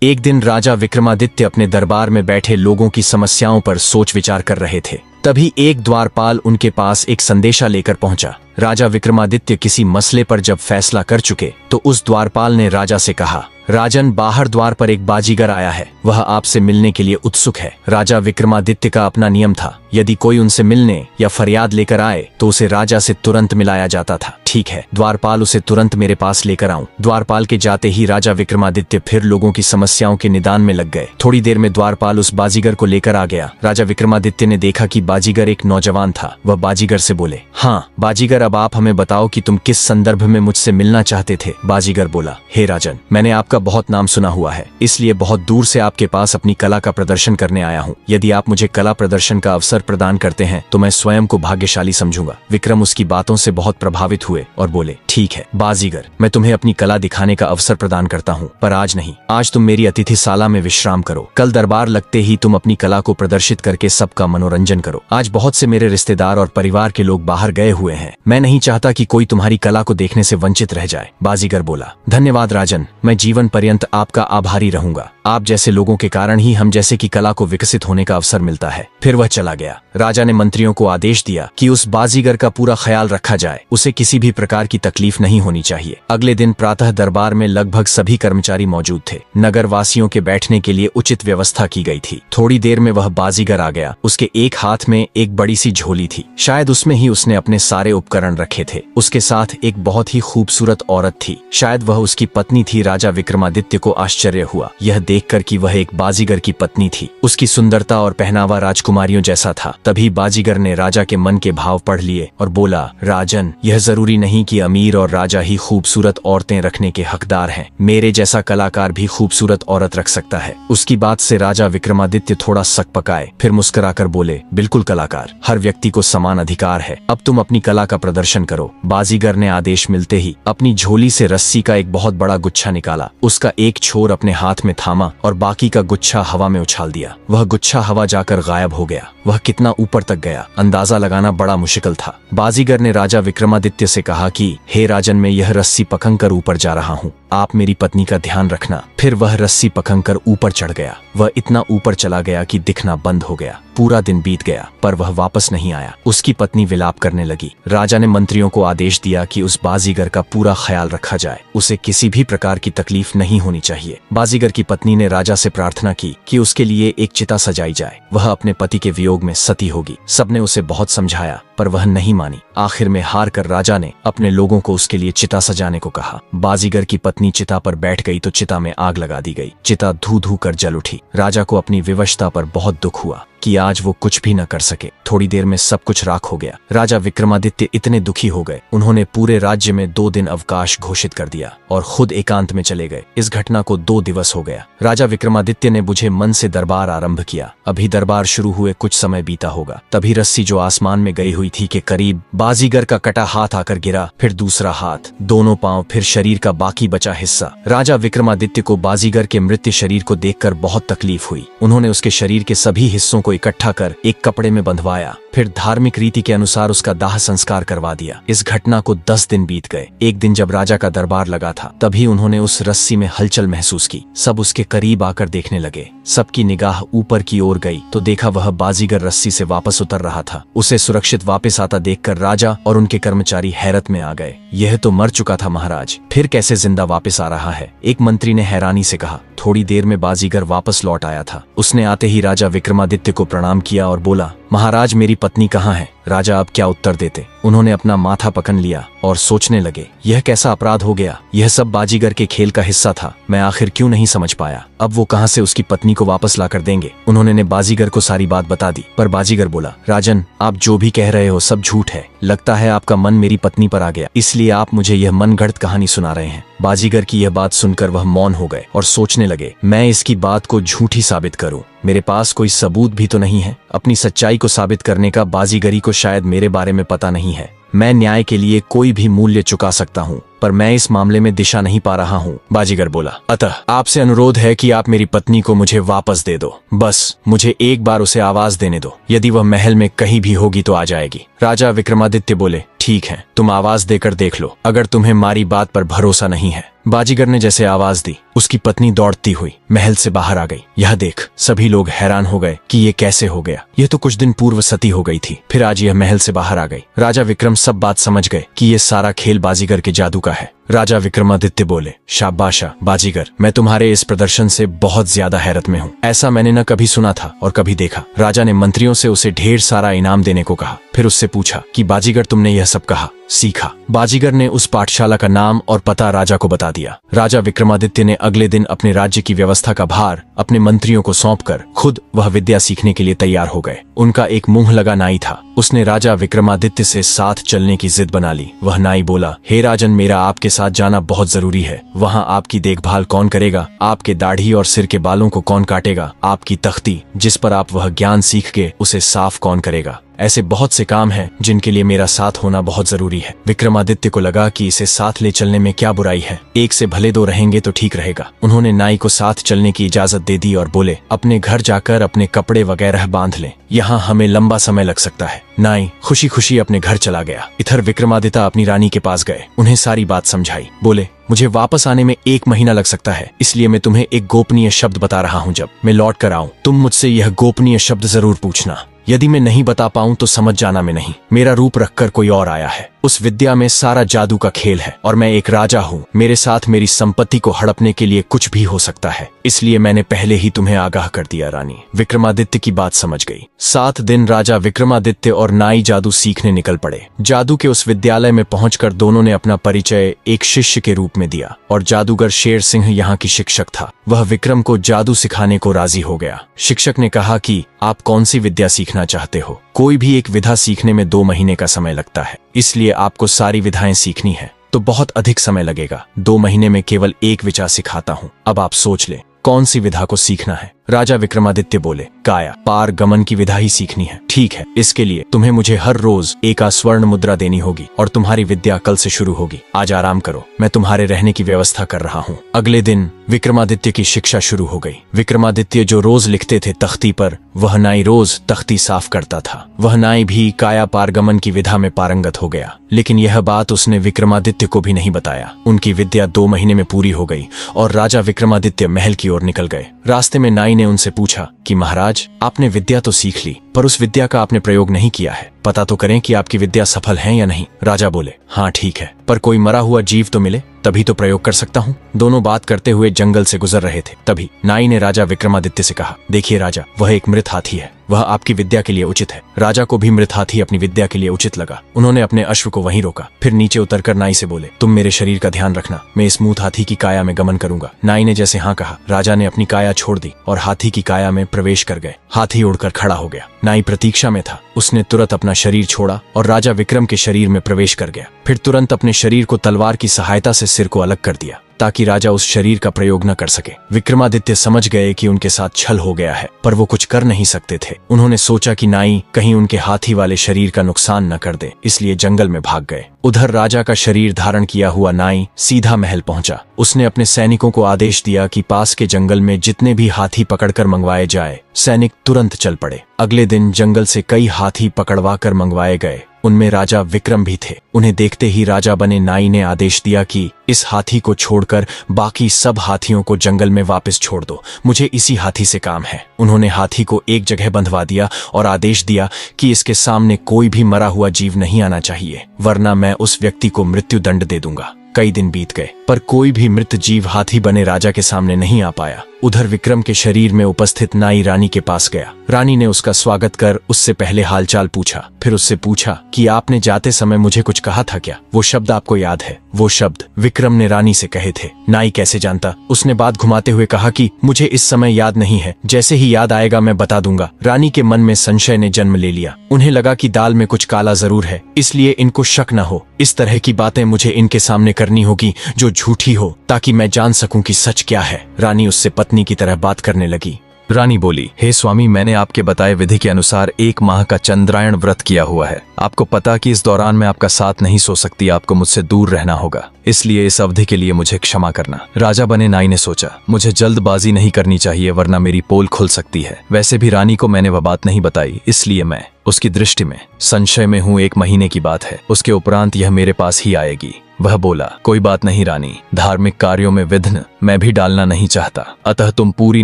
एक दिन राजा विक्रमादित्य अपने दरबार में बैठे लोगों की समस्याओं पर सोच विचार कर रहे थे। तभी एक द्वारपाल उनके पास एक संदेशा लेकर पहुंचा। राजा विक्रमादित्य किसी मसले पर जब फैसला कर चुके तो उस द्वारपाल ने राजा से कहा, राजन, बाहर द्वार पर एक बाजीगर आया है, वह आपसे मिलने के लिए उत्सुक है। राजा विक्रमादित्य का अपना नियम था, यदि कोई उनसे मिलने या फरियाद लेकर आए तो उसे राजा से तुरंत मिलाया जाता था। ठीक है द्वारपाल, उसे तुरंत मेरे पास लेकर आऊं। द्वारपाल के जाते ही राजा विक्रमादित्य फिर लोगों की समस्याओं के निदान में लग गए। थोड़ी देर में द्वारपाल उस बाजीगर को लेकर आ गया। राजा विक्रमादित्य ने देखा कि बाजीगर एक नौजवान था। वह बाजीगर से बोले, हाँ बाजीगर, अब आप हमें बताओ कि तुम किस संदर्भ में मुझसे मिलना चाहते थे। बाजीगर बोला, हे राजन, मैंने आपका बहुत नाम सुना हुआ है, इसलिए बहुत दूर से आपके पास अपनी कला का प्रदर्शन करने आया हूँ। यदि आप मुझे कला प्रदर्शन का अवसर प्रदान करते हैं तो मैं स्वयं को भाग्यशाली समझूंगा। विक्रम उसकी बातों से बहुत प्रभावित हुए और बोले, ठीक है बाजीगर, मैं तुम्हें अपनी कला दिखाने का अवसर प्रदान करता हूँ, पर आज नहीं। आज तुम मेरी अतिथिशाला में विश्राम करो। कल दरबार लगते ही तुम अपनी कला को प्रदर्शित करके सबका मनोरंजन करो। आज बहुत से मेरे रिश्तेदार और परिवार के लोग बाहर गए हुए हैं, मैं नहीं चाहता कि कोई तुम्हारी कला को देखने से वंचित रह जाए। बाजीगर बोला, धन्यवाद राजन, मैं जीवन पर्यंत आपका आभारी रहूंगा। आप जैसे लोगों के कारण ही हम जैसे की कला को विकसित होने का अवसर मिलता है। फिर वह चला गया। राजा ने मंत्रियों को आदेश दिया कि उस बाजीगर का पूरा ख्याल रखा जाए, उसे किसी भी प्रकार की तकलीफ नहीं होनी चाहिए। अगले दिन प्रातः दरबार में लगभग सभी कर्मचारी मौजूद थे। नगर वासियों के बैठने के लिए उचित व्यवस्था की गई थी। थोड़ी देर में वह बाजीगर आ गया। उसके एक हाथ में एक बड़ी सी झोली थी, शायद उसमें ही उसने अपने सारे उपकरण रखे थे। उसके साथ एक बहुत ही खूबसूरत औरत थी, शायद वह उसकी पत्नी थी। राजा विक्रमादित्य को आश्चर्य हुआ यह देखकर कि वह एक बाजीगर की पत्नी थी। उसकी सुंदरता और पहनावा राजकुमारियों जैसा था। तभी बाजीगर ने राजा के मन के भाव पढ़ लिए और बोला, राजन, यह जरूरी नहीं कि अमीर और राजा ही खूबसूरत औरतें रखने के हकदार हैं। मेरे जैसा कलाकार भी खूबसूरत औरत रख सकता है। उसकी बात से राजा विक्रमादित्य थोड़ा सकपकाए, फिर मुस्कुराकर बोले, बिल्कुल कलाकार, हर व्यक्ति को समान अधिकार है। अब तुम अपनी कला का प्रदर्शन करो। बाजीगर ने आदेश मिलते ही अपनी झोली से रस्सी का एक बहुत बड़ा गुच्छा निकाला। उसका एक छोर अपने हाथ में थामा और बाकी का गुच्छा हवा में उछाल दिया। वह गुच्छा हवा जाकर गायब हो गया। वह कितना ऊपर तक गया, अंदाजा लगाना बड़ा मुश्किल था। बाजीगर ने राजा विक्रमादित्य से कहा कि हे राजन, मैं यह रस्सी पखंग कर ऊपर जा रहा हूँ, आप मेरी पत्नी का ध्यान रखना। फिर वह रस्सी पखंग कर ऊपर चढ़ गया। वह इतना ऊपर चला गया कि दिखना बंद हो गया। पूरा दिन बीत गया पर वह वापस नहीं आया। उसकी पत्नी विलाप करने लगी। राजा ने मंत्रियों को आदेश दिया कि उस बाजीगर का पूरा ख्याल रखा जाए, उसे किसी भी प्रकार की तकलीफ नहीं होनी चाहिए। बाजीगर की पत्नी ने राजा से प्रार्थना की कि उसके लिए एक चिता सजाई जाए, वह अपने पति के वियोग में सती होगी। सबने उसे बहुत समझाया पर वह नहीं मानी। आखिर में हार कर राजा ने अपने लोगों को उसके लिए चिता सजाने को कहा। बाजीगर की पत्नी चिता पर बैठ गई तो चिता में आग लगा दी गई। चिता धू धू कर जल उठी। राजा को अपनी विवशता पर बहुत दुख हुआ कि आज वो कुछ भी न कर सके। थोड़ी देर में सब कुछ राख हो गया। राजा विक्रमादित्य इतने दुखी हो गए, उन्होंने पूरे राज्य में 2 दिन अवकाश घोषित कर दिया और खुद एकांत में चले गए। इस घटना को 2 दिवस हो गया। राजा विक्रमादित्य ने बुझे मन से दरबार आरंभ किया। अभी दरबार शुरू हुए कुछ समय बीता होगा, तभी रस्सी जो आसमान में गई हुई थी के करीब बाजीगर का कटा हाथ आकर गिरा, फिर दूसरा हाथ, दोनों पांव, फिर शरीर का बाकी बचा हिस्सा। राजा विक्रमादित्य को बाजीगर के मृत शरीर को देखकर बहुत तकलीफ हुई। उन्होंने उसके शरीर के सभी हिस्सों को इकट्ठा कर एक कपड़े में बंधवाया, फिर धार्मिक रीति के अनुसार उसका दाह संस्कार करवा दिया। इस घटना को 10 दिन बीत गए। एक दिन जब राजा का दरबार लगा था तभी उन्होंने उस रस्सी में हलचल महसूस की। सब उसके करीब आकर देखने लगे। सबकी निगाह ऊपर की ओर गई तो देखा वह बाजीगर रस्सी से वापस उतर रहा था। उसे सुरक्षित वापस आता देखकर राजा और उनके कर्मचारी हैरत में आ गए। यह तो मर चुका था महाराज, फिर कैसे जिंदा वापस आ रहा है? एक मंत्री ने हैरानी से कहा। थोड़ी देर में बाजीगर वापस लौट आया था। उसने आते ही राजा विक्रमादित्य को प्रणाम किया और बोला, महाराज, मेरी पत्नी कहाँ है? राजा अब क्या उत्तर देते? उन्होंने अपना माथा पकड़ लिया और सोचने लगे, यह कैसा अपराध हो गया? यह सब बाजीगर के खेल का हिस्सा था। मैं आखिर क्यों नहीं समझ पाया? अब वो कहां से उसकी पत्नी को वापस ला कर देंगे? उन्होंने बाजीगर को सारी बात बता दी। पर बाजीगर बोला, राजन, आप जो भी कह रहे हो सब झूठ है। लगता है आपका मन मेरी पत्नी पर आ गया, इसलिए आप मुझे यह मनगढ़ंत कहानी सुना रहे हैं। बाजीगर की यह बात सुनकर वह मौन हो गए और सोचने लगे, मैं इसकी बात को झूठी साबित करूं। मेरे पास कोई सबूत भी तो नहीं है। अपनी सच्चाई को साबित करने का बाजीगरी को शायद मेरे बारे में पता नहीं है। मैं न्याय के लिए कोई भी मूल्य चुका सकता हूँ। पर मैं इस मामले में दिशा नहीं पा रहा हूँ। बाजीगर बोला, अतः आपसे अनुरोध है कि आप मेरी पत्नी को मुझे वापस दे दो। बस मुझे एक बार उसे आवाज देने दो, यदि वह महल में कहीं भी होगी तो आ जाएगी। राजा विक्रमादित्य बोले, ठीक है, तुम आवाज देकर देख लो, अगर तुम्हें हमारी बात पर भरोसा नहीं है। बाजीगर ने जैसे आवाज दी, उसकी पत्नी दौड़ती हुई महल से बाहर आ गई। यह देख सभी लोग हैरान हो गए कि ये कैसे हो गया। यह तो कुछ दिन पूर्व सती हो गई थी, फिर आज यह महल से बाहर आ गई। राजा विक्रम सब बात समझ गए कि ये सारा खेल बाजीगर के जादू का है। राजा विक्रमादित्य बोले, शाबाशा बाजीगर, मैं तुम्हारे इस प्रदर्शन से बहुत ज्यादा हैरत में हूँ। ऐसा मैंने न कभी सुना था और कभी देखा। राजा ने मंत्रियों से उसे ढेर सारा इनाम देने को कहा। फिर उससे पूछा कि बाजीगर, तुमने यह सब कहा सीखा? बाजीगर ने उस पाठशाला का नाम और पता राजा को बता दिया। राजा विक्रमादित्य ने अगले दिन अपने राज्य की व्यवस्था का भार अपने मंत्रियों को सौंपकर खुद वह विद्या सीखने के लिए तैयार हो गए। उनका एक मुंह लगा नाई था, उसने राजा विक्रमादित्य से साथ चलने की जिद बना ली। वह नाई बोला, हे राजन, मेरा आपके साथ जाना बहुत जरूरी है। वहाँ आपकी देखभाल कौन करेगा? आपके दाढ़ी और सिर के बालों को कौन काटेगा? आपकी तख्ती जिस पर आप वह ज्ञान सीख के उसे साफ कौन करेगा? ऐसे बहुत से काम हैं जिनके लिए मेरा साथ होना बहुत जरूरी है। विक्रमादित्य को लगा कि इसे साथ ले चलने में क्या बुराई है, एक से भले दो रहेंगे तो ठीक रहेगा। उन्होंने नाई को साथ चलने की इजाजत दे दी और बोले, अपने घर जाकर अपने कपड़े वगैरह बांध लें, यहाँ हमें लंबा समय लग सकता है। नाई खुशी खुशी अपने घर चला गया। इधर विक्रमादित्य अपनी रानी के पास गए, उन्हें सारी बात समझाई। बोले, मुझे वापस आने में 1 महीना लग सकता है, इसलिए मैं तुम्हें एक गोपनीय शब्द बता रहा हूँ। जब मैं लौट कर आऊँ तुम मुझसे यह गोपनीय शब्द जरूर पूछना। यदि मैं नहीं बता पाऊं तो समझ जाना मैं नहीं, मेरा रूप रखकर कोई और आया है। उस विद्या में सारा जादू का खेल है और मैं एक राजा हूँ। मेरे साथ मेरी संपत्ति को हड़पने के लिए कुछ भी हो सकता है, इसलिए मैंने पहले ही तुम्हें आगाह कर दिया। रानी विक्रमादित्य की बात समझ गई। 7 दिन राजा विक्रमादित्य और नाई जादू सीखने निकल पड़े। जादू के उस विद्यालय में पहुंचकर दोनों ने अपना परिचय एक शिष्य के रूप में दिया और जादूगर शेर सिंह यहाँ की शिक्षक था। वह विक्रम को जादू सिखाने को राजी हो गया। शिक्षक ने कहा कि आप कौन सी विद्या सीखना चाहते हो? कोई भी एक विधा सीखने में 2 महीने का समय लगता है, इसलिए आपको सारी विधाएं सीखनी है तो बहुत अधिक समय लगेगा। 2 महीने में केवल एक विद्या सिखाता हूँ। अब आप सोच ले कौन सी विधा को सीखना है। राजा विक्रमादित्य बोले, काया पार गमन की विधा ही सीखनी है। ठीक है, इसके लिए तुम्हें मुझे हर रोज 1 स्वर्ण मुद्रा देनी होगी और तुम्हारी विद्या कल से शुरू होगी। आज आराम करो, मैं तुम्हारे रहने की व्यवस्था कर रहा हूँ। अगले दिन विक्रमादित्य की शिक्षा शुरू हो गई। विक्रमादित्य जो रोज लिखते थे तख्ती पर, वह नाई रोज तख्ती साफ करता था। वह नाई भी काया पारगमन की विधा में पारंगत हो गया, लेकिन यह बात उसने विक्रमादित्य को भी नहीं बताया। उनकी विद्या 2 महीने में पूरी हो गई और राजा विक्रमादित्य महल की ओर निकल गए। रास्ते में नाई ने उनसे पूछा कि महाराज, आपने विद्या तो सीख ली, पर उस विद्या का आपने प्रयोग नहीं किया है। पता तो करें कि आपकी विद्या सफल है या नहीं। राजा बोले, हाँ ठीक है, पर कोई मरा हुआ जीव तो मिले तभी तो प्रयोग कर सकता हूँ। दोनों बात करते हुए जंगल से गुजर रहे थे। तभी नाई ने राजा विक्रमादित्य से कहा, देखिए राजा, वह एक मृत हाथी है, वह आपकी विद्या के लिए उचित है। राजा को भी मृत हाथी अपनी विद्या के लिए उचित लगा। उन्होंने अपने अश्व को वहीं रोका, फिर नीचे उतरकर नाई से बोले, तुम मेरे शरीर का ध्यान रखना, मैं इस मूत हाथी की काया में गमन करूंगा। नाई ने जैसे हाँ कहा, राजा ने अपनी काया छोड़ दी और हाथी की काया में प्रवेश कर गए। हाथी उड़कर खड़ा हो गया। नाई प्रतीक्षा में था, उसने तुरंत अपना शरीर छोड़ा और राजा विक्रम के शरीर में प्रवेश कर गया। फिर तुरंत अपने शरीर को तलवार की सहायता से सिर को अलग कर दिया ताकि राजा उस शरीर का प्रयोग न कर सके। विक्रमादित्य समझ गए कि उनके साथ छल हो गया है, पर वो कुछ कर नहीं सकते थे। उन्होंने सोचा कि नाई कहीं उनके हाथी वाले शरीर का नुकसान न कर दे, इसलिए जंगल में भाग गए। उधर राजा का शरीर धारण किया हुआ नाई सीधा महल पहुंचा। उसने अपने सैनिकों को आदेश दिया कि पास के जंगल में जितने भी हाथी पकड़कर मंगवाए जाए। सैनिक तुरंत चल पड़े। अगले दिन जंगल से कई हाथी पकड़वा कर मंगवाए गए। उनमें राजा विक्रम भी थे। उन्हें देखते ही राजा बने नाई ने आदेश दिया कि इस हाथी को छोड़कर बाकी सब हाथियों को जंगल में वापस छोड़ दो, मुझे इसी हाथी से काम है। उन्होंने हाथी को एक जगह बंधवा दिया और आदेश दिया कि इसके सामने कोई भी मरा हुआ जीव नहीं आना चाहिए, वरना मैं उस व्यक्ति को मृत्यु दंड दे दूंगा। कई दिन बीत गए, पर कोई भी मृत जीव हाथी बने राजा के सामने नहीं आ पाया। उधर विक्रम के शरीर में उपस्थित नाई रानी के पास गया। रानी ने उसका स्वागत कर उससे पहले हालचाल पूछा, फिर उससे पूछा कि आपने जाते समय मुझे कुछ कहा था क्या? वो शब्द आपको याद है? वो शब्द विक्रम ने रानी से कहे थे। नाई कैसे जानता? उसने बात घुमाते हुए कहा कि मुझे इस समय याद नहीं है, जैसे ही याद आएगा मैं बता दूंगा। रानी के मन में संशय ने जन्म ले लिया। उन्हें लगा कि दाल में कुछ काला जरूर है, इसलिए इनको शक न हो। इस तरह की बातें मुझे इनके सामने करनी होगी जो झूठी हो, ताकि मैं जान सकूं कि सच क्या है। रानी उससे पत्नी की तरह बात करने लगी। रानी बोली, हे स्वामी, मैंने आपके बताए विधि के अनुसार 1 माह का चंद्रायण व्रत किया हुआ है। आपको पता कि इस दौरान मैं आपका साथ नहीं सो सकती, आपको मुझसे दूर रहना होगा, इसलिए इस अवधि के लिए मुझे क्षमा करना। राजा बने नाई ने सोचा, मुझे जल्दबाजी नहीं करनी चाहिए वरना मेरी पोल खुल सकती है। वैसे भी रानी को मैंने वह बात नहीं बताई, इसलिए मैं उसकी दृष्टि में संशय में हूँ। 1 महीने की बात है, उसके उपरांत यह मेरे पास ही आएगी। वह बोला, कोई बात नहीं रानी, धार्मिक कार्यों में विघ्न मैं भी डालना नहीं चाहता, अतः तुम पूरी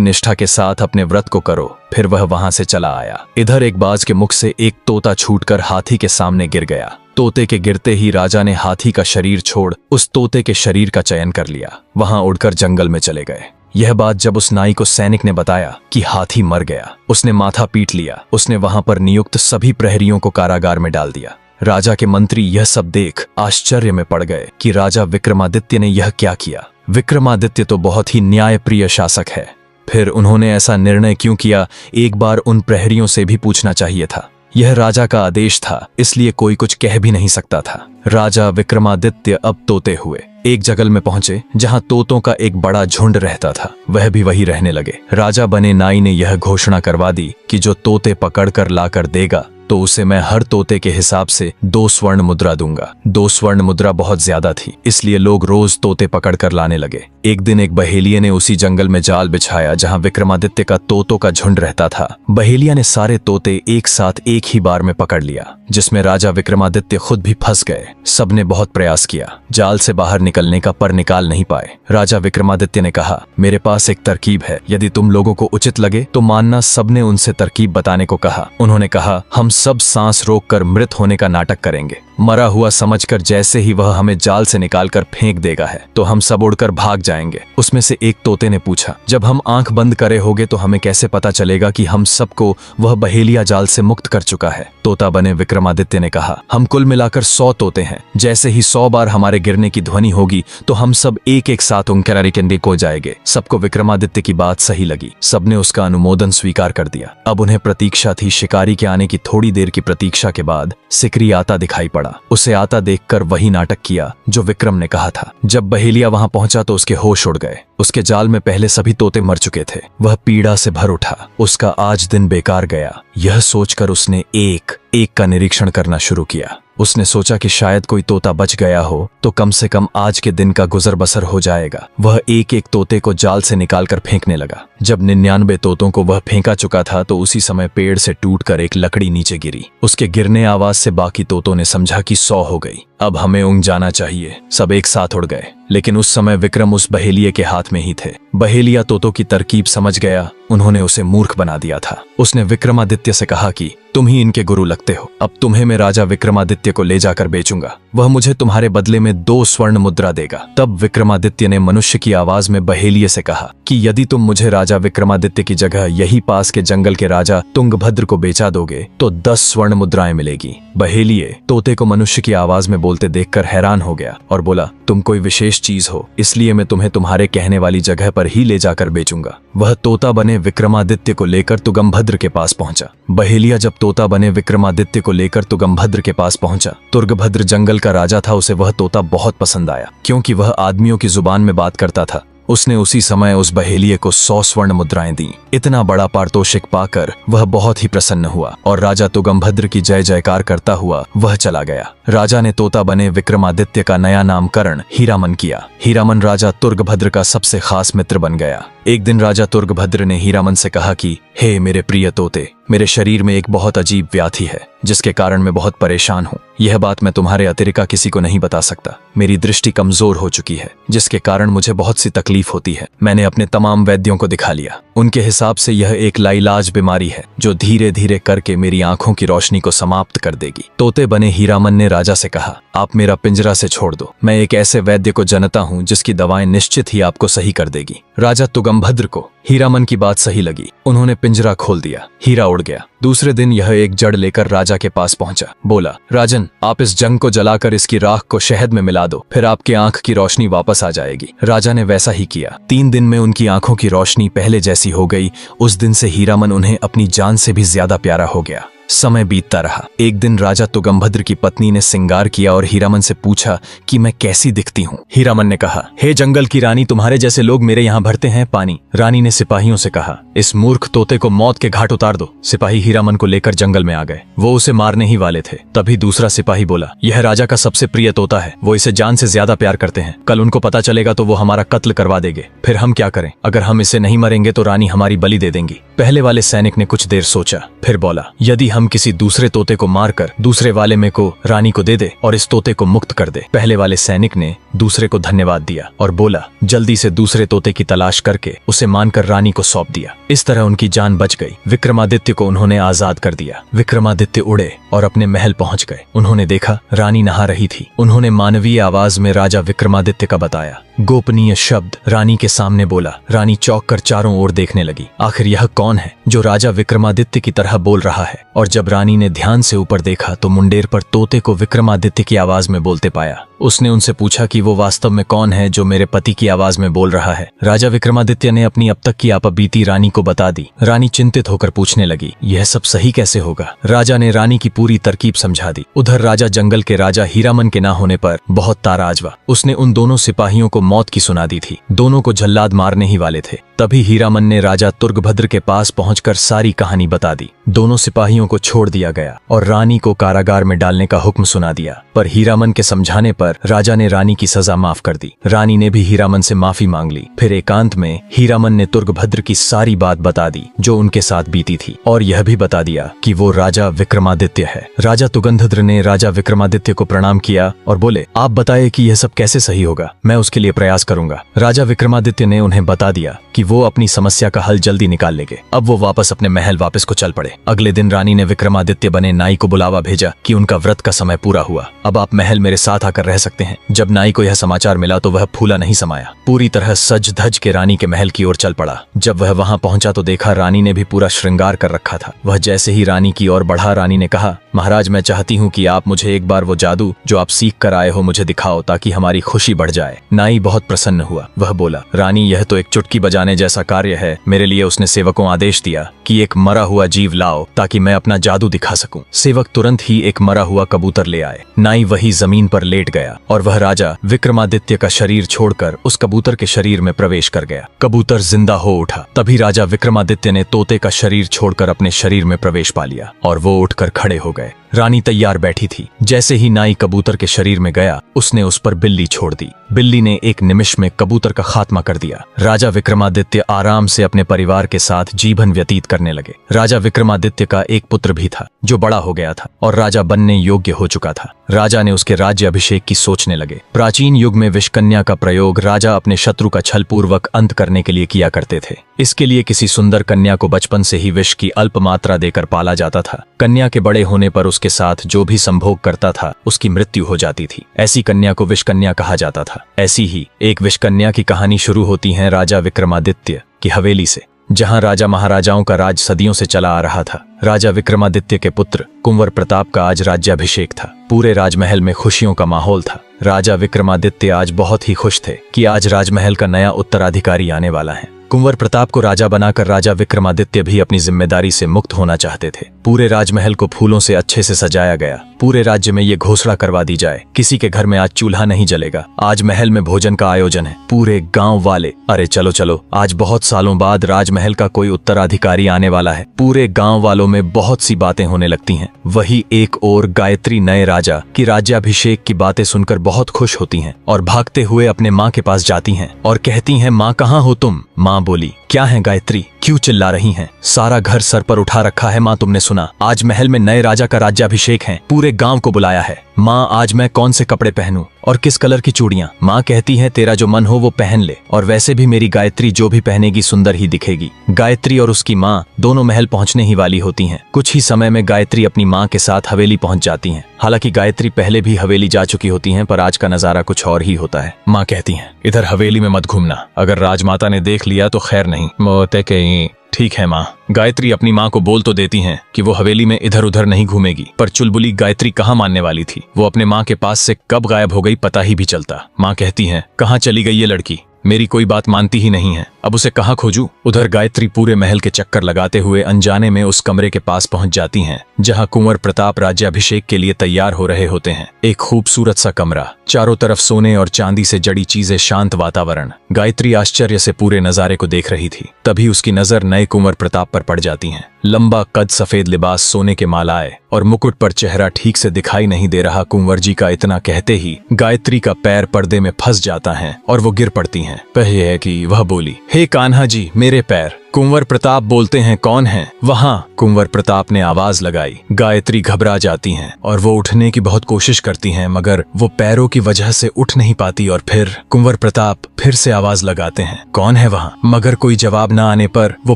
निष्ठा के साथ अपने व्रत को करो। फिर वह वहां से चला आया। इधर एक बाज के मुख से एक तोता छूटकर हाथी के सामने गिर गया। तोते के गिरते ही राजा ने हाथी का शरीर छोड़ उस तोते के शरीर का चयन कर लिया, वहां उड़कर जंगल में चले गए। यह बात जब उस नाई को सैनिक ने बताया कि हाथी मर गया, उसने माथा पीट लिया। उसने वहां पर नियुक्त सभी प्रहरियों को कारागार में डाल दिया। राजा के मंत्री यह सब देख आश्चर्य में पड़ गए कि राजा विक्रमादित्य ने यह क्या किया। विक्रमादित्य तो बहुत ही न्यायप्रिय शासक है, फिर उन्होंने ऐसा निर्णय क्यों किया, एक बार उन प्रहरियों से भी पूछना चाहिए था। यह राजा का आदेश था, इसलिए कोई कुछ कह भी नहीं सकता था। राजा विक्रमादित्य अब तोते हुए एक जंगल में पहुंचे जहां तोतों का एक बड़ा झुंड रहता था, वह भी वही रहने लगे। राजा बने नाई ने यह घोषणा करवा दी कि जो तोते पकड़कर लाकर देगा तो उसे मैं हर तोते के हिसाब से 2 स्वर्ण मुद्रा दूंगा। 2 स्वर्ण मुद्रा बहुत ज्यादा थी, इसलिए लोग रोज तोते पकड़कर लाने लगे। एक दिन एक बहेलिये ने उसी जंगल में जाल बिछाया जहां विक्रमादित्य का तोतों का झुंड रहता था। बहेलिया ने सारे तोते एक साथ एक ही बार में पकड़ लिया, जिसमें राजा विक्रमादित्य खुद भी फंस गए। सबने बहुत प्रयास किया जाल से बाहर निकलने का, पर निकाल नहीं पाए। राजा विक्रमादित्य ने कहा, मेरे पास एक तरकीब है, यदि तुम लोगों को उचित लगे तो मानना। सबने उनसे तरकीब बताने को कहा। उन्होंने कहा, हम सब सांस रोककर मृत होने का नाटक करेंगे। मरा हुआ समझकर जैसे ही वह हमें जाल से निकालकर फेंक देगा है तो हम सब उड़कर भाग जाएंगे। उसमें से एक तोते ने पूछा, जब हम आंख बंद करे होगे तो हमें कैसे पता चलेगा कि हम सबको वह बहेलिया जाल से मुक्त कर चुका है। तोता बने विक्रमादित्य ने कहा, हम कुल मिलाकर 100 तोते हैं, जैसे ही 100 बार हमारे गिरने की ध्वनि होगी तो हम सब एक एक साथ उनके को जाएंगे। सबको विक्रमादित्य की बात सही लगी, सबने उसका अनुमोदन स्वीकार कर दिया। अब उन्हें प्रतीक्षा थी। शिकारी के आने की थोड़ी देर की प्रतीक्षा के बाद सिकरी आता दिखाई पड़ा। उसे आता देखकर वही नाटक किया जो विक्रम ने कहा था। जब बहेलिया वहां पहुंचा तो उसके होश उड़ गए। उसके जाल में पहले सभी तोते मर चुके थे। वह पीड़ा से भर उठा, उसका आज दिन बेकार गया। यह सोचकर उसने एक एक का निरीक्षण करना शुरू किया। उसने सोचा कि शायद कोई तोता बच गया हो तो कम से कम आज के दिन का गुजर बसर हो जाएगा। वह एक एक तोते को जाल से निकालकर फेंकने लगा। जब 99 तोतों को वह फेंका चुका था तो उसी समय पेड़ से टूटकर एक लकड़ी नीचे गिरी। उसके गिरने आवाज से बाकी तोतों ने समझा कि 100 हो गई, अब हमें ऊँग जाना चाहिए। सब एक साथ उड़ गए, लेकिन उस समय विक्रम उस बहेलिये के हाथ में ही थे। बहेलिया तोतों की तरकीब समझ गया, उन्होंने उसे मूर्ख बना दिया था। उसने विक्रमादित्य से कहा कि तुम ही इनके गुरु लगते हो, अब तुम्हें मैं राजा विक्रमादित्य को ले जाकर बेचूंगा, वह मुझे तुम्हारे बदले में 2 स्वर्ण मुद्रा देगा। तब विक्रमादित्य ने मनुष्य की आवाज में बहेलिये से कहा कि यदि तुम मुझे राजा विक्रमादित्य की जगह यही पास के जंगल के राजा तुंगभद्र को बेचा दोगे तो 10 स्वर्ण मुद्राएं मिलेगी। बहेलिये तोते को मनुष्य की आवाज में बोलते देखकर हैरान हो गया और बोला, तुम कोई विशेष चीज हो, इसलिए मैं तुम्हें तुम्हारे कहने वाली जगह पर ही ले जाकर बेचूंगा। वह तोता बने विक्रमादित्य को लेकर तुंगभद्र के पास पहुंचा। बहेलिया जब तोता बने विक्रमादित्य को लेकर तुंगभद्र के पास पहुंचा, तुंगभद्र जंगल का राजा था। उसे वह तोता बहुत पसंद आया क्योंकि वह आदमियों की जुबान में बात करता था। उसने उसी समय उस बहेलिये को 100 स्वर्ण मुद्राएं दी। इतना बड़ा पारितोषिक पाकर वह बहुत ही प्रसन्न हुआ और राजा तुंगभद्र की जय जयकार करता हुआ वह चला गया। राजा ने तोता बने विक्रमादित्य का नया नामकरण हीरामन किया। हीरामन राजा तुंगभद्र का सबसे खास मित्र बन गया। एक दिन राजा तुंगभद्र ने हीरामन से कहा कि हे मेरे प्रिय तोते, मेरे शरीर में एक बहुत अजीब व्याधि है जिसके कारण मैं बहुत परेशान हूँ। यह बात मैं तुम्हारे अतिरिक्त किसी को नहीं बता सकता। मेरी दृष्टि कमजोर हो चुकी है जिसके कारण मुझे बहुत सी तकलीफ होती है। मैंने अपने तमाम वैद्यों को दिखा लिया, उनके हिसाब से यह एक लाइलाज बीमारी है जो धीरे धीरे करके मेरी आंखों की रोशनी को समाप्त कर देगी। तोते बने हीरामन ने राजा से कहा, आप मेरा पिंजरा से छोड़ दो, मैं एक ऐसे वैद्य को जनता हूँ जिसकी दवाएं निश्चित ही आपको सही कर देगी। राजा तुंगभद्र को हीरामन की बात सही लगी, उन्होंने पिंजरा खोल दिया। हीरा उड़ गया। दूसरे दिन यह एक जड़ लेकर राजा के पास पहुंचा। बोला, राजन, आप इस जंग को जलाकर इसकी राख को शहद में मिला दो, फिर आपकी आंख की रोशनी वापस आ जाएगी। राजा ने वैसा ही किया। 3 दिन में उनकी आंखों की रोशनी पहले जैसी हो गई। उस दिन से हीरामन उन्हें अपनी जान से भी ज्यादा प्यारा हो गया। समय बीतता रहा। एक दिन राजा तुंगभद्र की पत्नी ने श्रृंगार किया और हीरामन से पूछा कि मैं कैसी दिखती हूँ। हीरामन ने कहा, हे जंगल की रानी, तुम्हारे जैसे लोग मेरे यहाँ भरते हैं पानी। रानी ने सिपाहियों से कहा, इस मूर्ख तोते को मौत के घाट उतार दो। सिपाही हीरामन को लेकर जंगल में आ गए। वो उसे मारने ही वाले थे, तभी दूसरा सिपाही बोला, यह राजा का सबसे प्रिय तोता है, वो इसे जान से ज्यादा प्यार करते हैं। कल उनको पता चलेगा तो वो हमारा कत्ल करवा देंगे, फिर हम क्या करें? अगर हम इसे नहीं मरेंगे तो रानी हमारी बलि दे देंगी। पहले वाले सैनिक ने कुछ देर सोचा, फिर बोला, यदि हम किसी दूसरे तोते को मारकर दूसरे वाले में को रानी को दे दे और इस तोते को मुक्त कर दे। पहले वाले सैनिक ने दूसरे को धन्यवाद दिया और बोला, जल्दी से दूसरे तोते की तलाश करके उसे मानकर रानी को सौंप दिया। इस तरह उनकी जान बच गई। विक्रमादित्य को उन्होंने आजाद कर दिया। विक्रमादित्य उड़े और अपने महल पहुंच गए। उन्होंने देखा रानी नहा रही थी। उन्होंने मानवीय आवाज में राजा विक्रमादित्य का बताया। गोपनीय शब्द रानी के सामने बोला। रानी चौंक कर चारों ओर देखने लगी। आखिर यह कौन है जो राजा विक्रमादित्य की तरह बोल रहा है? और जब रानी ने ध्यान से ऊपर देखा तो मुंडेर पर तोते को विक्रमादित्य की आवाज में बोलते पाया। उसने उनसे पूछा कि वो वास्तव में कौन है जो मेरे पति की आवाज में बोल रहा है। राजा विक्रमादित्य ने अपनी अब तक की आपबीती रानी को बता दी। रानी चिंतित होकर पूछने लगी, यह सब सही कैसे होगा? राजा ने रानी की पूरी तरकीब समझा दी। उधर राजा जंगल के राजा हीरामन के ना होने पर बहुत नाराज हुआ। उसने उन दोनों सिपाहियों को मौत की सुना दी थी। दोनों को जल्लाद मारने ही वाले थे। तभी हीरामन ने राजा तुर्गभद्र के पास पहुंचकर सारी कहानी बता दी। दोनों सिपाहियों को छोड़ दिया गया और रानी को कारागार में डालने का हुक्म सुना दिया। पर हीरामन के समझाने पर राजा ने रानी की सजा माफ कर दी। रानी ने भी हीरामन से माफी मांग ली। फिर एकांत में हीरामन ने तुर्गभद्र की सारी बात बता दी जो उनके साथ बीती थी, और यह भी बता दिया कि वो राजा विक्रमादित्य है। राजा तुगंधद्र ने राजा विक्रमादित्य को प्रणाम किया और बोले, आप बताए कि यह सब कैसे सही होगा, मैं उसके लिए प्रयास करूंगा। राजा विक्रमादित्य ने उन्हें बता दिया कि वो अपनी समस्या का हल जल्दी निकाल लेंगे। अब वो वापस अपने महल वापस को चल पड़े। अगले दिन रानी ने विक्रमादित्य बने नाई को बुलावा भेजा कि उनका व्रत का समय पूरा हुआ, अब आप महल मेरे साथ आकर रह सकते हैं। जब नाई को यह समाचार मिला तो वह फूला नहीं समाया, पूरी तरह सज धज के रानी के महल की ओर चल पड़ा। जब वह वहां पहुंचा तो देखा रानी ने भी पूरा श्रृंगार कर रखा था। वह जैसे ही रानी की ओर बढ़ा, रानी ने कहा, महाराज मैं चाहती हूँ कि आप मुझे एक बार वो जादू जो आप सीख कर आए हो मुझे दिखाओ, ताकि हमारी खुशी बढ़ जाए। नाई बहुत प्रसन्न हुआ। वह बोला, रानी यह तो एक चुटकी बजाने जैसा कार्य है। मेरे लिए उसने सेवकों आदेश दिया कि एक मरा हुआ जीव लाओ ताकि मैं अपना जादू दिखा सकूं। सेवक तुरंत ही एक मरा हुआ कबूतर ले आए। नाई वही जमीन पर लेट गया और वह राजा विक्रमादित्य का शरीर छोड़कर उस कबूतर के शरीर में प्रवेश कर गया। कबूतर जिंदा हो उठा। तभी राजा विक्रमादित्य ने तोते का शरीर छोड़कर अपने शरीर में प्रवेश पा लिया और वो उठकर खड़े हो गए। रानी तैयार बैठी थी। जैसे ही नाई कबूतर के शरीर में गया, उसने उस पर बिल्ली छोड़ दी। बिल्ली ने एक निमिष में कबूतर का खात्मा कर दिया। राजा विक्रमादित्य आराम से अपने परिवार के साथ जीवन व्यतीत करने लगे। राजा विक्रमादित्य का एक पुत्र भी था जो बड़ा हो गया था और राजा बनने योग्य हो चुका था। राजा ने उसके राज्य अभिषेक की सोचने लगे। प्राचीन युग में विषकन्या का प्रयोग राजा अपने शत्रु का छलपूर्वक अंत करने के लिए किया करते थे। इसके लिए किसी सुंदर कन्या को बचपन से ही विष की अल्प मात्रा देकर पाला जाता था। कन्या के बड़े होने पर उसके साथ जो भी संभोग करता था उसकी मृत्यु हो जाती थी। ऐसी कन्या को विषकन्या कहा जाता था। ऐसी ही एक विषकन्या की कहानी शुरू होती है राजा विक्रमादित्य की हवेली से, जहां राजा महाराजाओं का राज सदियों से चला आ रहा था। राजा विक्रमादित्य के पुत्र कुंवर प्रताप का आज राज्याभिषेक था। पूरे राजमहल में खुशियों का माहौल था। राजा विक्रमादित्य आज बहुत ही खुश थे कि आज राजमहल का नया उत्तराधिकारी आने वाला है। कुंवर प्रताप को राजा बनाकर राजा विक्रमादित्य भी अपनी जिम्मेदारी से मुक्त होना चाहते थे। पूरे राजमहल को फूलों से अच्छे से सजाया गया। पूरे राज्य में ये घोषणा करवा दी जाए, किसी के घर में आज चूल्हा नहीं जलेगा, आज महल में भोजन का आयोजन है। पूरे गांव वाले, अरे चलो चलो, आज बहुत सालों बाद राजमहल का कोई उत्तराधिकारी आने वाला है। पूरे गांव वालों में बहुत सी बातें होने लगती हैं। वही एक और गायत्री नए राजा की राज्याभिषेक की बातें सुनकर बहुत खुश होती हैं और भागते हुए अपने माँ के पास जाती हैं और कहती हैं, माँ कहाँ हो तुम? माँ बोली, क्या है गायत्री, क्यों चिल्ला रही हैं? सारा घर सर पर उठा रखा है माँ, तुमने सुना? आज महल में नए राजा का राज्याभिषेक है, पूरे गांव को बुलाया है। माँ आज मैं कौन से कपड़े पहनूं और किस कलर की चूड़ियां? माँ कहती है तेरा जो मन हो वो पहन ले, और वैसे भी मेरी गायत्री जो भी पहनेगी सुंदर ही दिखेगी। गायत्री और उसकी माँ दोनों महल पहुँचने ही वाली होती हैं। कुछ ही समय में गायत्री अपनी माँ के साथ हवेली पहुँच जाती हैं। हालांकि गायत्री पहले भी हवेली जा चुकी होती हैं, पर आज का नजारा कुछ और ही होता है। माँ कहती हैं, इधर हवेली में मत घूमना, अगर राजमाता ने देख लिया तो खैर नहीं। मोते कहीं ठीक है माँ। गायत्री अपनी माँ को बोल तो देती हैं कि वो हवेली में इधर उधर नहीं घूमेगी, पर चुलबुली गायत्री कहाँ मानने वाली थी। वो अपने माँ के पास से कब गायब हो गई पता ही भी चलता। माँ कहती हैं, कहाँ चली गई ये लड़की? मेरी कोई बात मानती ही नहीं है, अब उसे कहाँ खोजूं? उधर गायत्री पूरे महल के चक्कर लगाते हुए अनजाने में उस कमरे के पास पहुंच जाती हैं जहां कुंवर प्रताप राज्याभिषेक के लिए तैयार हो रहे होते हैं। एक खूबसूरत सा कमरा, चारों तरफ सोने और चांदी से जड़ी चीजें, शांत वातावरण। गायत्री आश्चर्य से पूरे नजारे को देख रही थी, तभी उसकी नजर नए कुंवर प्रताप पर पड़ जाती है। लंबा कद, सफेद लिबास, सोने के मालाएं और मुकुट पर चेहरा ठीक से दिखाई नहीं दे रहा कुंवर जी का। इतना कहते ही गायत्री का पैर पर्दे में फंस जाता है और वो गिर पड़ती हैं। कहे है कि वह बोली, हे कान्हा जी, मेरे पैर। कुंवर प्रताप बोलते हैं, कौन है वहाँ? कुंवर प्रताप ने आवाज लगाई। गायत्री घबरा जाती हैं और वो उठने की बहुत कोशिश करती हैं, मगर वो पैरों की वजह से उठ नहीं पाती। और फिर कुंवर प्रताप फिर से आवाज लगाते हैं, कौन है वहाँ? मगर कोई जवाब न आने पर वो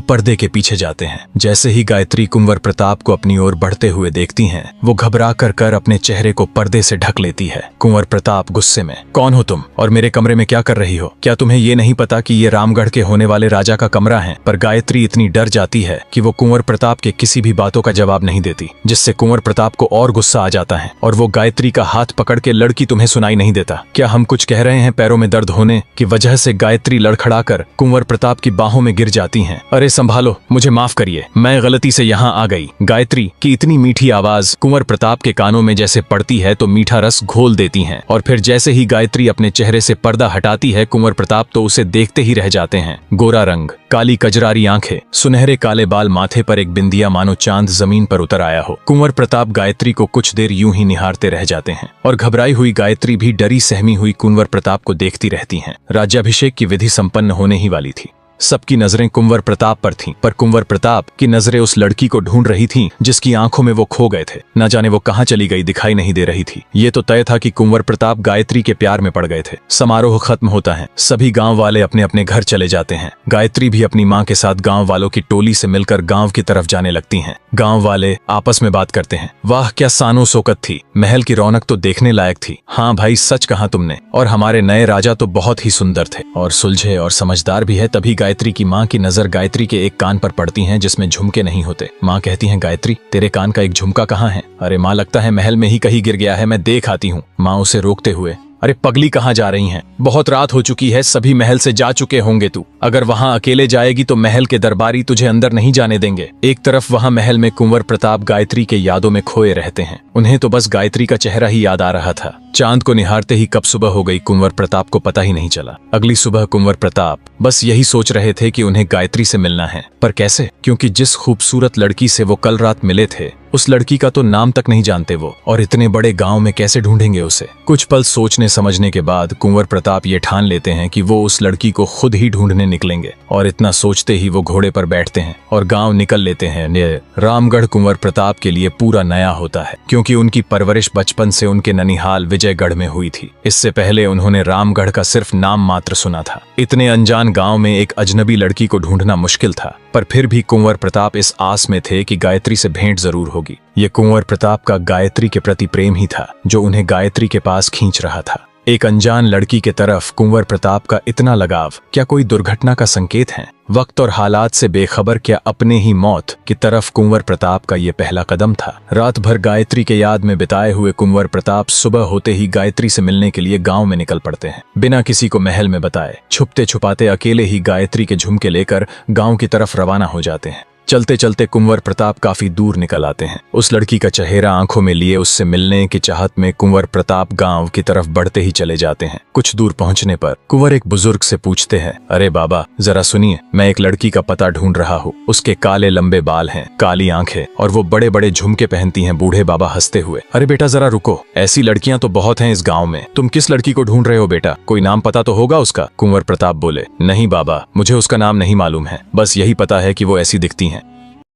पर्दे के पीछे जाते हैं। जैसे ही गायत्री कुंवर प्रताप को अपनी ओर बढ़ते हुए देखती हैं, वो घबरा कर अपने चेहरे को पर्दे से ढक लेती है। कुंवर प्रताप गुस्से में, कौन हो तुम और मेरे कमरे में क्या कर रही हो? क्या तुम्हें ये नहीं पता कि ये रामगढ़ के होने वाले राजा का कमरा है? पर गायत्री इतनी डर जाती है कि वो कुंवर प्रताप के किसी भी बातों का जवाब नहीं देती, जिससे कुंवर प्रताप को और गुस्सा आ जाता है और वो गायत्री का हाथ पकड़ के, लड़की तुम्हें सुनाई नहीं देता क्या हम कुछ कह रहे हैं? पैरों में दर्द होने की वजह से गायत्री लड़खड़ाकर कुंवर प्रताप की बाहों में गिर जाती हैं। अरे संभालो, मुझे माफ करिए, मैं गलती से यहाँ आ गई। गायत्री की इतनी मीठी आवाज कुंवर प्रताप के कानों में जैसे पड़ती है तो मीठा रस घोल देती है। और फिर जैसे ही गायत्री अपने चेहरे से पर्दा हटाती है, कुंवर प्रताप तो उसे देखते ही रह जाते हैं। गोरा रंग, काली कजरारी आंखें, सुनहरे काले बाल, माथे पर एक बिंदिया मानो चांद जमीन पर उतर आया हो। कुंवर प्रताप गायत्री को कुछ देर यूं ही निहारते रह जाते हैं और घबराई हुई गायत्री भी डरी सहमी हुई कुंवर प्रताप को देखती रहती हैं। राज्याभिषेक की विधि संपन्न होने ही वाली थी। सबकी नजरें कुंवर प्रताप पर थीं, पर कुंवर प्रताप की नजरें उस लड़की को ढूंढ रही थीं जिसकी आंखों में वो खो गए थे। न जाने वो कहां चली गई, दिखाई नहीं दे रही थी। ये तो तय था कि कुंवर प्रताप गायत्री के प्यार में पड़ गए थे। समारोह खत्म होता है, सभी गांव वाले अपने अपने घर चले जाते हैं। गायत्री भी अपनी माँ के साथ गांव वालों की टोली से मिलकर गांव की तरफ जाने लगती हैं। गांव वाले आपस में बात करते हैं, वाह क्या सानो शौकत थी, महल की रौनक तो देखने लायक थी। हाँ भाई, सच कहा तुमने, और हमारे नए राजा तो बहुत ही सुंदर थे और सुलझे और समझदार भी है। तभी गायत्री की माँ की नजर गायत्री के एक कान पर पड़ती है जिसमें झुमके नहीं होते। माँ कहती हैं, गायत्री तेरे कान का एक झुमका कहाँ है? अरे माँ, लगता है महल में ही कहीं गिर गया है, मैं देख आती हूँ। माँ उसे रोकते हुए, अरे पगली, कहाँ जा रही हैं? बहुत रात हो चुकी है, सभी महल से जा चुके होंगे। तू अगर वहाँ अकेले जाएगी तो महल के दरबारी तुझे अंदर नहीं जाने देंगे। एक तरफ वहाँ महल में कुंवर प्रताप गायत्री के यादों में खोए रहते हैं। उन्हें तो बस गायत्री का चेहरा ही याद आ रहा था। चांद को निहारते ही कब सुबह हो गई कुंवर प्रताप को पता ही नहीं चला। अगली सुबह कुंवर प्रताप बस यही सोच रहे थे कि उन्हें गायत्री से मिलना है, पर कैसे? क्योंकि जिस खूबसूरत लड़की से वो कल रात मिले थे, उस लड़की का तो नाम तक नहीं जानते वो, और इतने बड़े गांव में कैसे ढूंढेंगे उसे? कुछ पल सोचने समझने के बाद कुंवर प्रताप ये ठान लेते हैं कि वो उस लड़की को खुद ही ढूंढने निकलेंगे। और इतना सोचते ही वो घोड़े पर बैठते हैं और गांव निकल लेते हैं। रामगढ़ कुंवर प्रताप के लिए पूरा नया होता है, क्योंकि उनकी परवरिश बचपन से उनके ननिहाल विजयगढ़ में हुई थी। इससे पहले उन्होंने रामगढ़ का सिर्फ नाम मात्र सुना था। इतने अनजान गांव में एक अजनबी लड़की को ढूंढना मुश्किल था, पर फिर भी कुंवर प्रताप इस आस में थे कि गायत्री से भेंट जरूर होगी। ये कुंवर प्रताप का गायत्री के प्रति प्रेम ही था जो उन्हें गायत्री के पास खींच रहा था। एक अनजान लड़की के तरफ कुंवर प्रताप का इतना लगाव क्या कोई दुर्घटना का संकेत है? वक्त और हालात से बेखबर क्या अपने ही मौत की तरफ कुंवर प्रताप का ये पहला कदम था? रात भर गायत्री के याद में बिताए हुए कुंवर प्रताप सुबह होते ही गायत्री से मिलने के लिए गांव में निकल पड़ते हैं। बिना किसी को महल में बताए, छुपते छुपाते अकेले ही गायत्री के झुमके लेकर गांव की तरफ रवाना हो जाते हैं। चलते चलते कुंवर प्रताप काफी दूर निकल आते हैं। उस लड़की का चेहरा आंखों में लिए उससे मिलने की चाहत में कुंवर प्रताप गांव की तरफ बढ़ते ही चले जाते हैं। कुछ दूर पहुंचने पर कुंवर एक बुजुर्ग से पूछते हैं, अरे बाबा जरा सुनिए, मैं एक लड़की का पता ढूंढ रहा हूँ। उसके काले लंबे बाल हैं, काली आंखें और वो बड़े बड़े झुमके पहनती हैं। बूढ़े बाबा हंसते हुए, अरे बेटा जरा रुको, ऐसी लड़कियां तो बहुत हैं इस गाँव में। तुम किस लड़की को ढूंढ रहे हो बेटा? कोई नाम पता तो होगा उसका? कुंवर प्रताप बोले, नहीं बाबा, मुझे उसका नाम नहीं मालूम है, बस यही पता है कि वो ऐसी दिखती हैं।